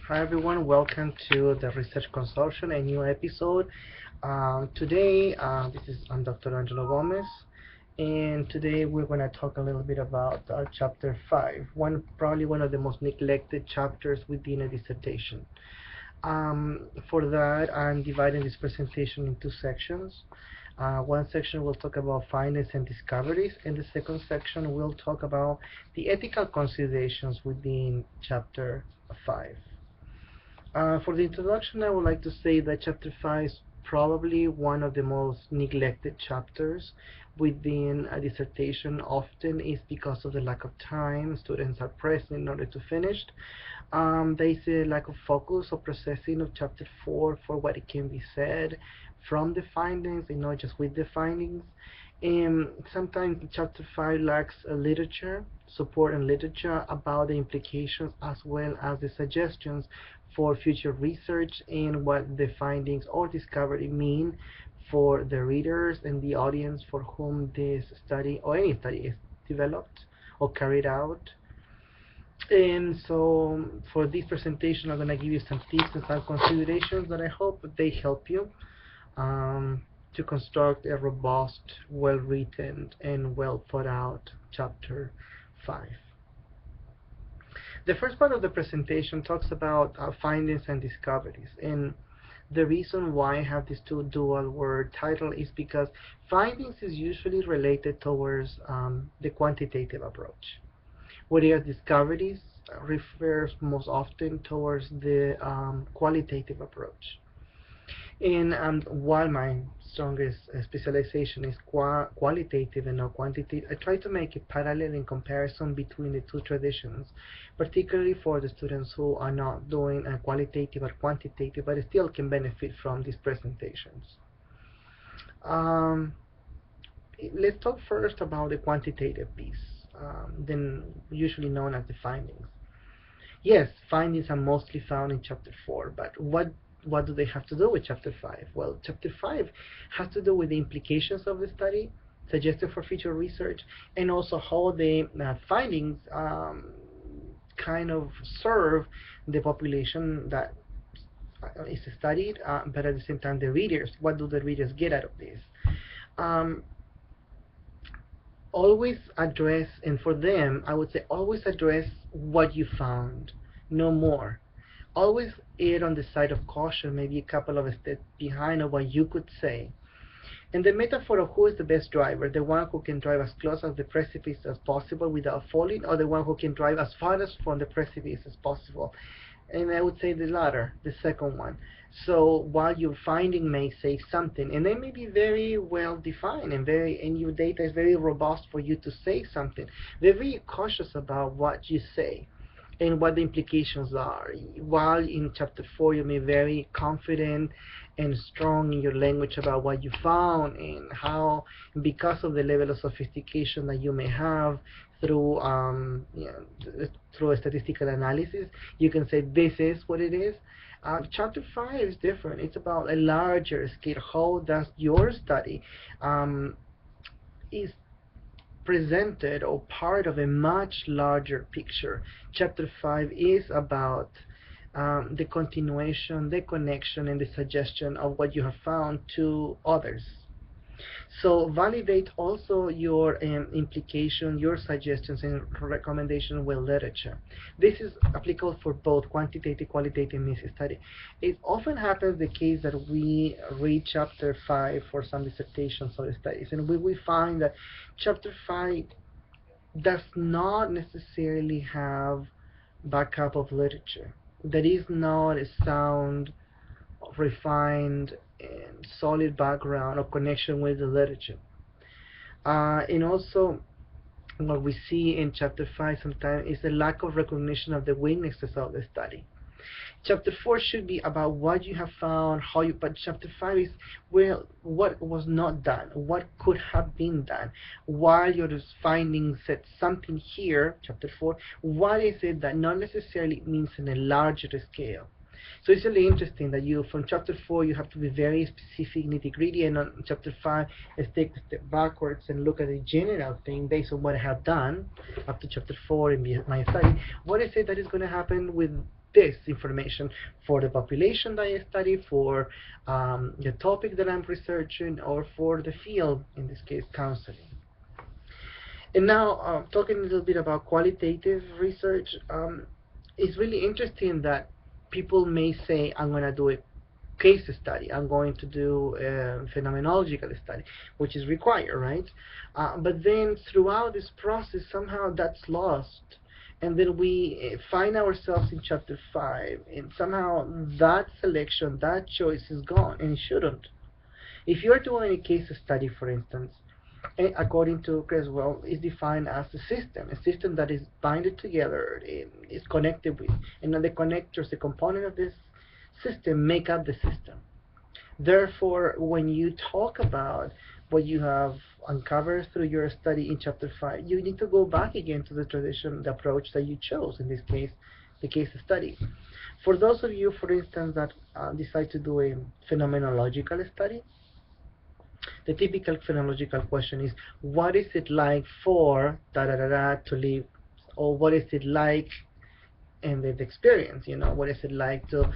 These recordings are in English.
Hi everyone, welcome to the Research Consortium, a new episode. Today, I'm Dr. Angelo Gomez, and today we're going to talk a little bit about Chapter 5, probably one of the most neglected chapters within a dissertation. For that, I'm dividing this presentation in two sections. One section will talk about findings and discoveries, and the second section will talk about the ethical considerations within Chapter 5. For the introduction, I would like to say that Chapter 5 is probably one of the most neglected chapters within a dissertation. Often is because of the lack of time students are pressed in order to finish. There is a lack of focus or processing of Chapter 4 for what it can be said from the findings and not just with the findings. And sometimes Chapter 5 lacks literature, support and literature about the implications as well as the suggestions for future research and what the findings or discovery mean for the readers and the audience for whom this study or any study is developed or carried out. And so for this presentation, I'm going to give you some tips and some considerations that I hope they help you to construct a robust, well-written, and well-thought-out Chapter 5. The first part of the presentation talks about findings and discoveries, and the reason why I have this dual word title is because findings is usually related towards the quantitative approach, whereas discoveries refers most often towards the qualitative approach. And while my strongest specialization is qualitative and not quantitative, I try to make a parallel in comparison between the two traditions, particularly for the students who are not doing qualitative or quantitative, but still can benefit from these presentations. Let's talk first about the quantitative piece, then usually known as the findings. Yes, findings are mostly found in Chapter 4, but what do they have to do with Chapter 5? Well, Chapter 5 has to do with the implications of the study, suggested for future research, and also how the findings kind of serve the population that is studied, but at the same time the readers. What do the readers get out of this? Always address, and for them, I would say always address what you found, no more. Always err on the side of caution, maybe a couple of steps behind of what you could say. And the metaphor of who is the best driver, the one who can drive as close as the precipice as possible without falling, or the one who can drive as far as from the precipice as possible. And I would say the latter, the second one. So while your finding may say something, and they may be very well defined and your data is very robust for you to say something, they're very cautious about what you say and what the implications are. While in Chapter 4 you may be very confident and strong in your language about what you found and how, because of the level of sophistication that you may have through through a statistical analysis, you can say this is what it is. Chapter 5 is different. It's about a larger scale. How does your study is presented or part of a much larger picture. Chapter 5 is about the continuation, the connection, and the suggestion of what you have found to others. So validate also your implication, your suggestions and recommendation with literature. This is applicable for both quantitative, qualitative mixed study. It often happens the case that we read Chapter 5 for some dissertations or studies, and we find that Chapter 5 does not necessarily have backup of literature. That is not a sound, refined, and solid background or connection with the literature. And also, what we see in Chapter 5 sometimes is the lack of recognition of the weaknesses of the study. Chapter 4 should be about what you have found, but Chapter 5 is, well, what was not done, what could have been done. While your findings said something here, Chapter 4, what is it that not necessarily means in a larger scale? So it's really interesting that from Chapter 4 you have to be very specific, nitty-gritty, and on Chapter 5 let's take a step backwards and look at the general thing based on what I have done up to Chapter 4 in my study. What is it that is going to happen with this information for the population that I study, for the topic that I'm researching, or for the field, in this case, counseling. And now, talking a little bit about qualitative research, it's really interesting that people may say, I'm going to do a case study, I'm going to do a phenomenological study, which is required, right? But then throughout this process, somehow that's lost. And then we find ourselves in chapter 5, and somehow that selection, that choice is gone, and it shouldn't. If you're doing a case study, for instance, according to Creswell, is defined as a system that is binded together, is connected with, and then the connectors, the component of this system, make up the system. Therefore, when you talk about what you have uncovered through your study in chapter 5, you need to go back again to the tradition, the approach that you chose, in this case, the case study. For those of you, for instance, that decide to do a phenomenological study, the typical phenomenological question is, what is it like for da da da da to live, or what is it like in the experience? What is it like to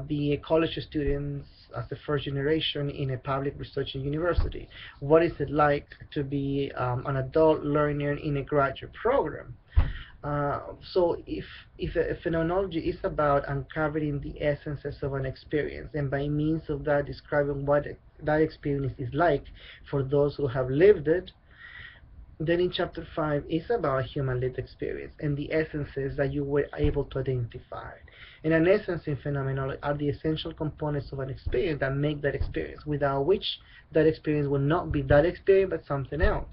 be a college student as the first generation in a public research university? What is it like to be an adult learner in a graduate program? So if a phenomenology is about uncovering the essences of an experience, and by means of that describing what that experience is like for those who have lived it, then in chapter 5 is about human lived experience and the essences that you were able to identify. And an essence in phenomenology are the essential components of an experience that make that experience, without which that experience will not be that experience but something else.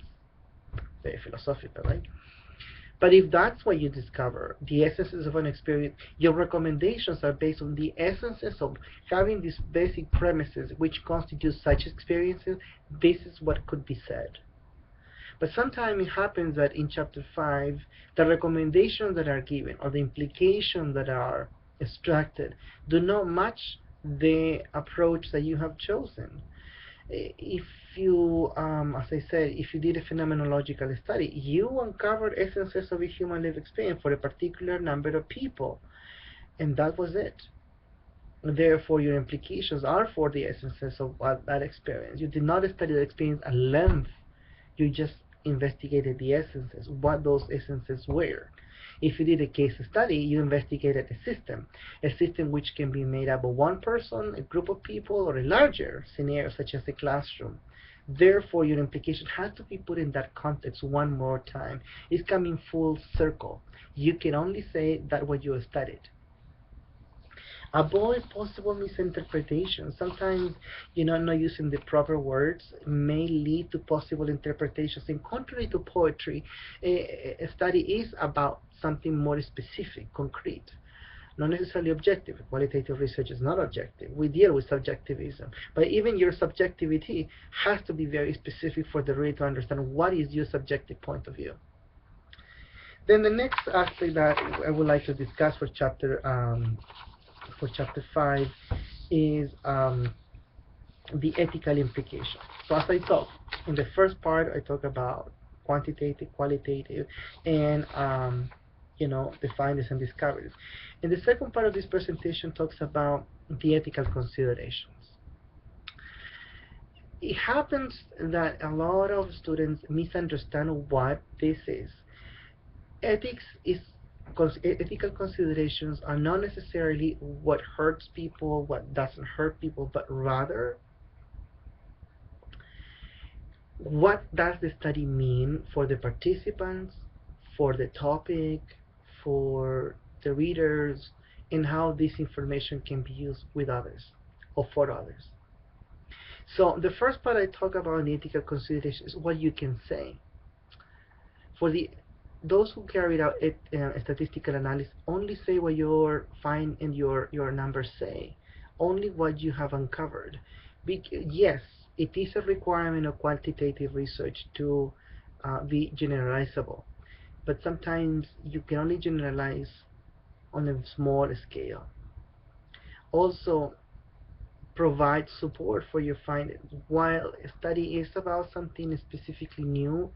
Very philosophical, right? But if that's what you discover, the essences of an experience, your recommendations are based on the essences of having these basic premises which constitute such experiences. This is what could be said. But sometimes it happens that in chapter 5, the recommendations that are given or the implications that are extracted do not match the approach that you have chosen. If you, as I said, if you did a phenomenological study, you uncovered essences of a human lived experience for a particular number of people, and that was it. Therefore, your implications are for the essences of that experience. You did not study the experience at length. You just investigated the essences, what those essences were. If you did a case study, you investigated a system which can be made up of one person, a group of people, or a larger scenario such as a classroom. Therefore, your implication has to be put in that context one more time. It's coming full circle. You can only say that what you studied. Avoid possible misinterpretation. Sometimes, not using the proper words may lead to possible interpretations. And contrary to poetry, a study is about something more specific, concrete, not necessarily objective. Qualitative research is not objective. We deal with subjectivism. But even your subjectivity has to be very specific for the reader to understand what is your subjective point of view. Then the next aspect that I would like to discuss for chapter 5 is the ethical implications. So as I talked in the first part, I talk about quantitative, qualitative, and the findings and discoveries. And the second part of this presentation talks about the ethical considerations. It happens that a lot of students misunderstand what this is. Ethical considerations are not necessarily what hurts people, what doesn't hurt people, but rather what does the study mean for the participants, for the topic, for the readers, and how this information can be used with others or for others. So the first part I talk about in ethical considerations is what you can say. For those who carried out statistical analysis, only say what your find and your numbers say, only what you have uncovered. Yes, it is a requirement of quantitative research to be generalizable, but sometimes you can only generalize on a small scale. Also, provide support for your findings. While a study is about something specifically new,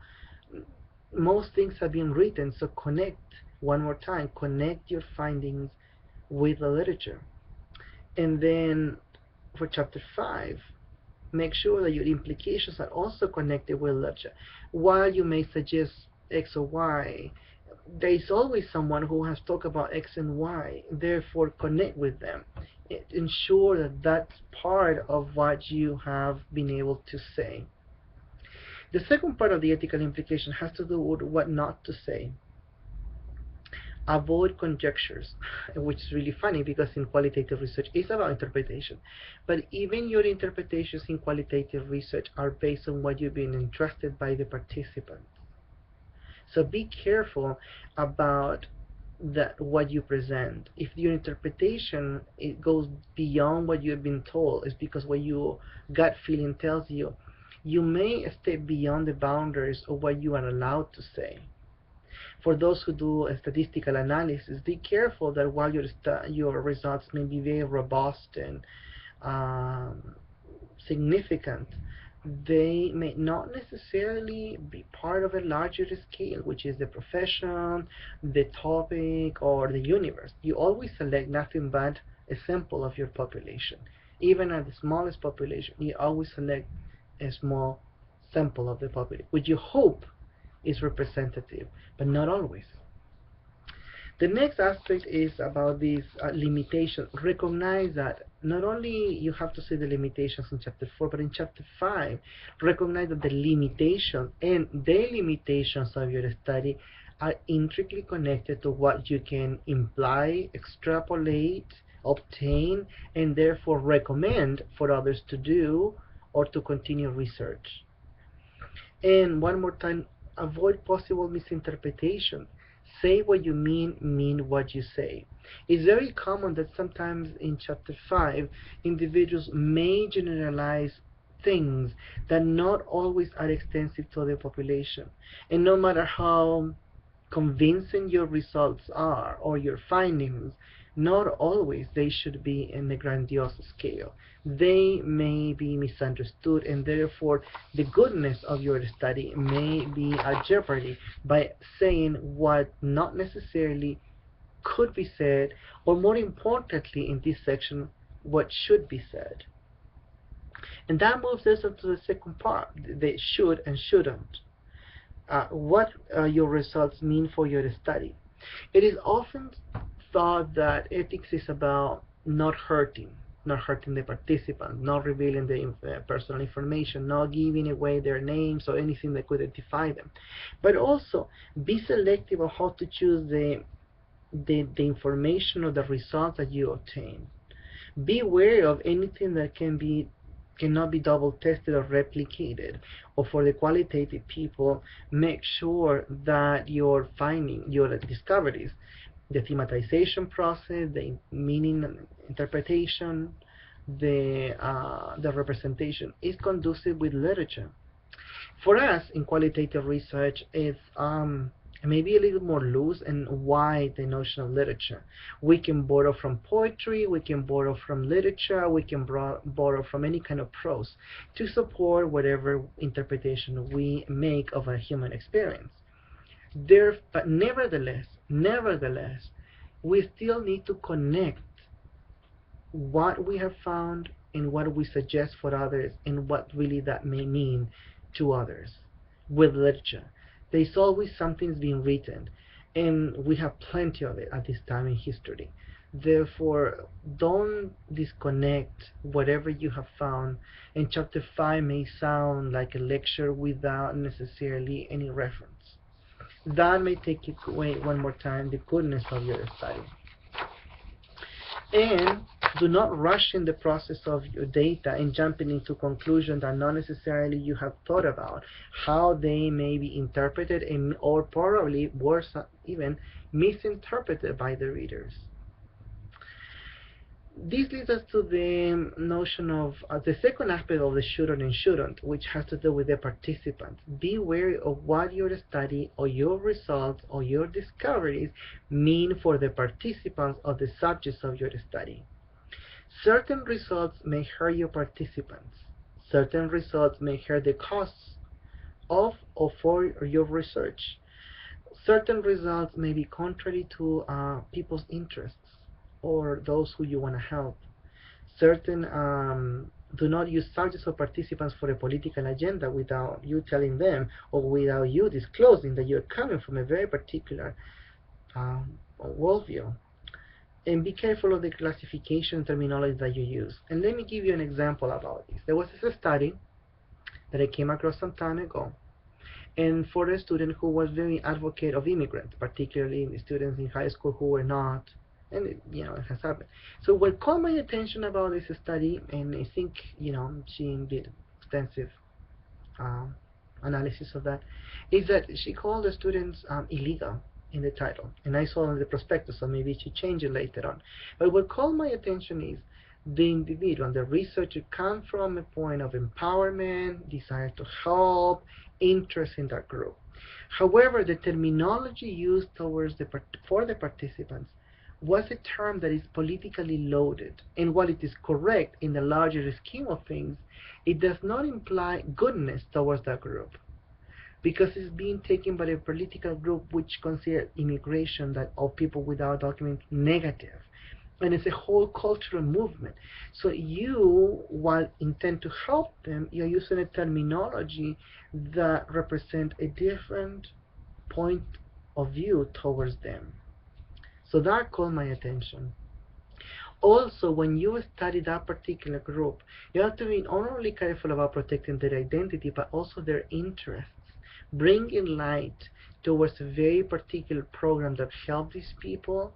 most things have been written, so connect one more time, connect your findings with the literature. And then for chapter 5, make sure that your implications are also connected with literature. While you may suggest X or Y, there is always someone who has talked about X and Y, therefore connect with them. Ensure that that's part of what you have been able to say. The second part of the ethical implication has to do with what not to say. Avoid conjectures, which is really funny because in qualitative research it's about interpretation. But even your interpretations in qualitative research are based on what you've been entrusted by the participants. So be careful about what you present. If your interpretation it goes beyond what you've been told, it's because what your gut feeling tells you, you may step beyond the boundaries of what you are allowed to say. For those who do a statistical analysis, be careful that while your results may be very robust and significant, they may not necessarily be part of a larger scale, which is the profession, the topic, or the universe. You always select nothing but a sample of your population. Even at the smallest population, you always select a small sample of the population, which you hope is representative, but not always. The next aspect is about these limitations. Recognize that not only you have to see the limitations in chapter 4, but in chapter 5, recognize that the limitations and the limitations of your study are intricately connected to what you can imply, extrapolate, obtain, and therefore recommend for others to do or to continue research. And one more time, avoid possible misinterpretation. Say what you mean what you say. It's very common that sometimes in chapter 5, individuals may generalize things that not always are extensive to the population. And no matter how convincing your results are or your findings, not always they should be in a grandiose scale. They may be misunderstood, and therefore the goodness of your study may be at jeopardy by saying what not necessarily could be said, or more importantly in this section, what should be said. And that moves us into the second part, the should and shouldn't. What your results mean for your study. It is often thought that ethics is about not hurting the participants, not revealing the personal information, not giving away their names or anything that could identify them. But also be selective of how to choose the information or the results that you obtain. Be wary of anything that cannot be double tested or replicated. Or for the qualitative people, make sure that your finding, your discoveries, the thematization process, the meaning interpretation, the representation is conducive with literature. For us in qualitative research, it's maybe a little more loose and wide the notion of literature. We can borrow from poetry, we can borrow from literature, we can borrow from any kind of prose to support whatever interpretation we make of a human experience. But nevertheless, we still need to connect what we have found and what we suggest for others and what really that may mean to others with literature. There's always something being written, and we have plenty of it at this time in history. Therefore, don't disconnect whatever you have found, and chapter 5 may sound like a lecture without necessarily any reference. That may take away one more time the goodness of your study. And do not rush in the process of your data and jumping into conclusions that not necessarily you have thought about, how they may be interpreted and, or probably worse even, misinterpreted by the readers. This leads us to the notion of the second aspect of the should and shouldn't, which has to do with the participants. Be wary of what your study or your results or your discoveries mean for the participants or the subjects of your study. Certain results may hurt your participants. Certain results may hurt the costs of or for your research. Certain results may be contrary to people's interests. or those who you want to help. Certain do not use subjects or participants for a political agenda without you telling them or without you disclosing that you're coming from a very particular worldview. And be careful of the classification terminology that you use. And let me give you an example about this. There was a study that I came across some time ago, and for a student who was very advocate of immigrants, particularly the students in high school who were not, and it has happened. So what caught my attention about this study, and I think she did extensive um, analysis of that, is that she called the students illegal in the title, and I saw in the prospectus, so maybe she changed it later on. But what caught my attention is the individual and the researcher come from a point of empowerment, desire to help, interest in that group. However, the terminology used towards for the participants was a term that is politically loaded, and while it is correct in the larger scheme of things, it does not imply goodness towards that group, because it's being taken by a political group which considers immigration that of people without documents negative, and it's a whole cultural movement. So you, while intent to help them, you're using a terminology that represent a different point of view towards them. So that caught my attention. Also, when you study that particular group, you have to be not only careful about protecting their identity, but also their interests. Bringing light towards a very particular program that helps these people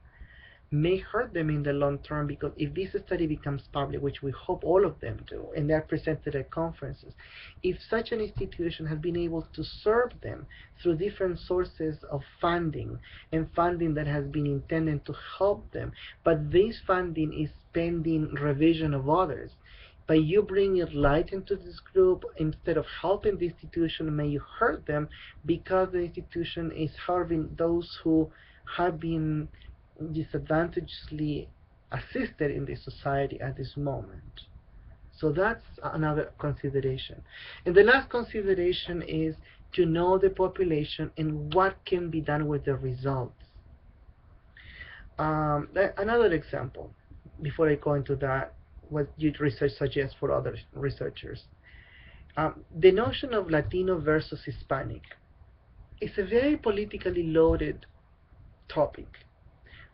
may hurt them in the long term, because if this study becomes public, which we hope all of them do, and they're presented at conferences, if such an institution has been able to serve them through different sources of funding, and funding that has been intended to help them, but this funding is pending revision of others, by you bringing light into this group, instead of helping the institution, may you hurt them, because the institution is harming those who have been disadvantageously assisted in the society at this moment. So that's another consideration. And the last consideration is to know the population and what can be done with the results. Another example, before I go into that, what your research suggests for other researchers. The notion of Latino versus Hispanic is a very politically loaded topic.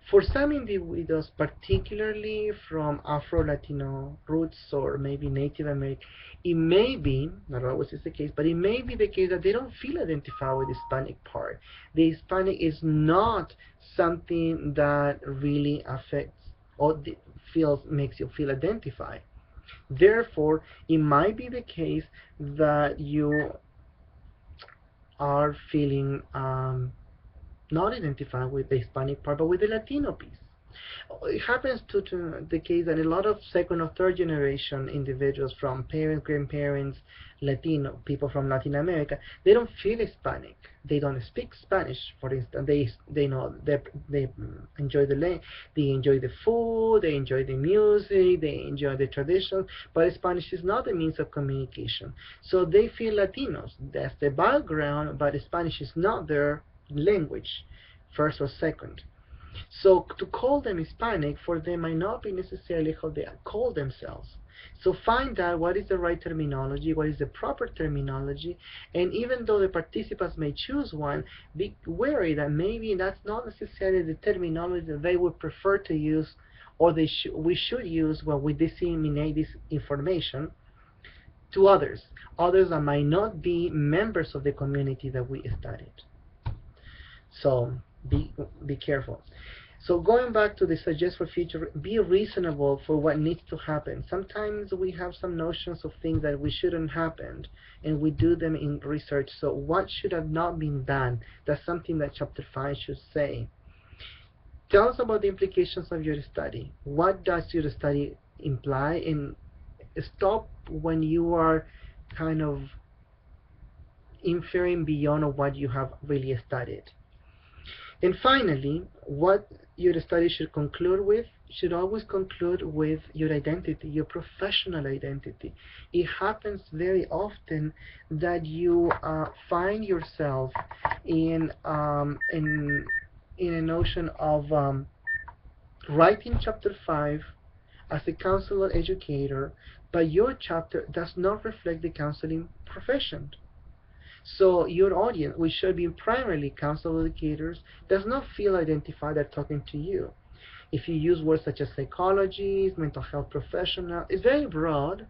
For some individuals, particularly from Afro-Latino roots or maybe Native American, it may be, not always is the case, but it may be the case that they don't feel identified with the Hispanic part. The Hispanic is not something that really affects or makes you feel identified. Therefore, it might be the case that you are feeling not identified with the Hispanic part, but with the Latino piece. It happens to the case that a lot of second or third generation individuals from parents, grandparents, Latino people from Latin America, they don't feel Hispanic. They don't speak Spanish, for instance. They know they enjoy they enjoy the food, they enjoy the music, they enjoy the tradition, but Spanish is not a means of communication. So they feel Latinos. That's the background, but Spanish is not their language, first or second. So to call them Hispanic for them might not be necessarily how they call themselves. So find out what is the right terminology, what is the proper terminology, and even though the participants may choose one, be wary that maybe that's not necessarily the terminology that they would prefer to use, or we should use when we disseminate this information to others that might not be members of the community that we studied. So be careful. So going back to the suggest for future, be reasonable for what needs to happen. Sometimes we have some notions of things that we shouldn't happen, and we do them in research. So what should have not been done? That's something that chapter 5 should say. Tell us about the implications of your study. What does your study imply? And stop when you are kind of inferring beyond what you have really studied. And finally, what your study should conclude with should always conclude with your identity, your professional identity. It happens very often that you find yourself in a notion of writing chapter 5 as a counselor educator, but your chapter does not reflect the counseling profession. So your audience, which should be primarily counselor educators, does not feel identified as talking to you. If you use words such as psychologist, mental health professional, it's very broad,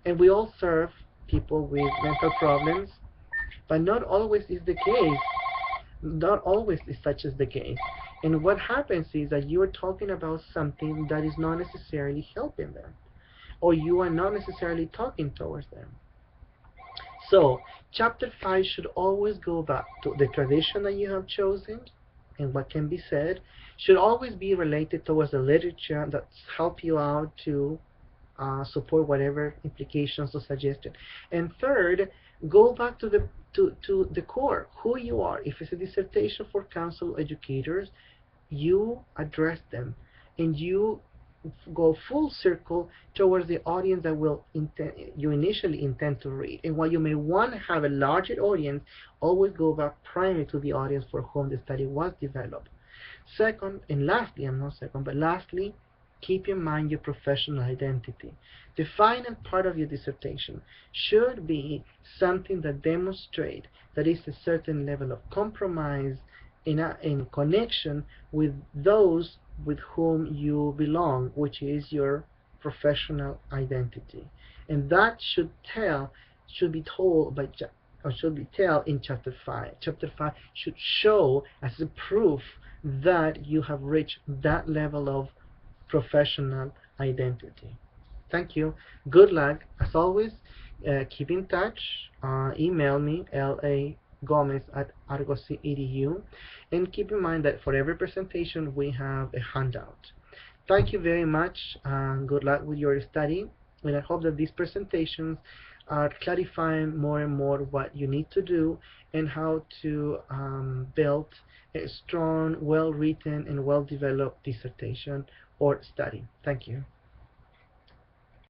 and we all serve people with mental problems, but not always is the case. Not always is such as the case. And what happens is that you are talking about something that is not necessarily helping them, or you are not necessarily talking towards them. So, chapter 5 should always go back to the tradition that you have chosen, and what can be said should always be related towards the literature that's help you out to support whatever implications or suggestion. And third, go back to the core, who you are. If it's a dissertation for counsel educators, you address them, and you go full circle towards the audience that you initially intend to read. And while you may want to have a larger audience, always go back primarily to the audience for whom the study was developed. Second, and lastly, and not second, but lastly, keep in mind your professional identity. The final part of your dissertation should be something that demonstrates that is a certain level of compromise in connection with those with whom you belong, which is your professional identity. And that should be told by or should be told in chapter 5. Chapter 5 should show as a proof that you have reached that level of professional identity. Thank you. Good luck. As always, keep in touch. Email me, lagomez@argos.edu, and keep in mind that for every presentation we have a handout. Thank you very much, and good luck with your study. And I hope that these presentations are clarifying more and more what you need to do and how to build a strong, well-written, and well-developed dissertation or study. Thank you.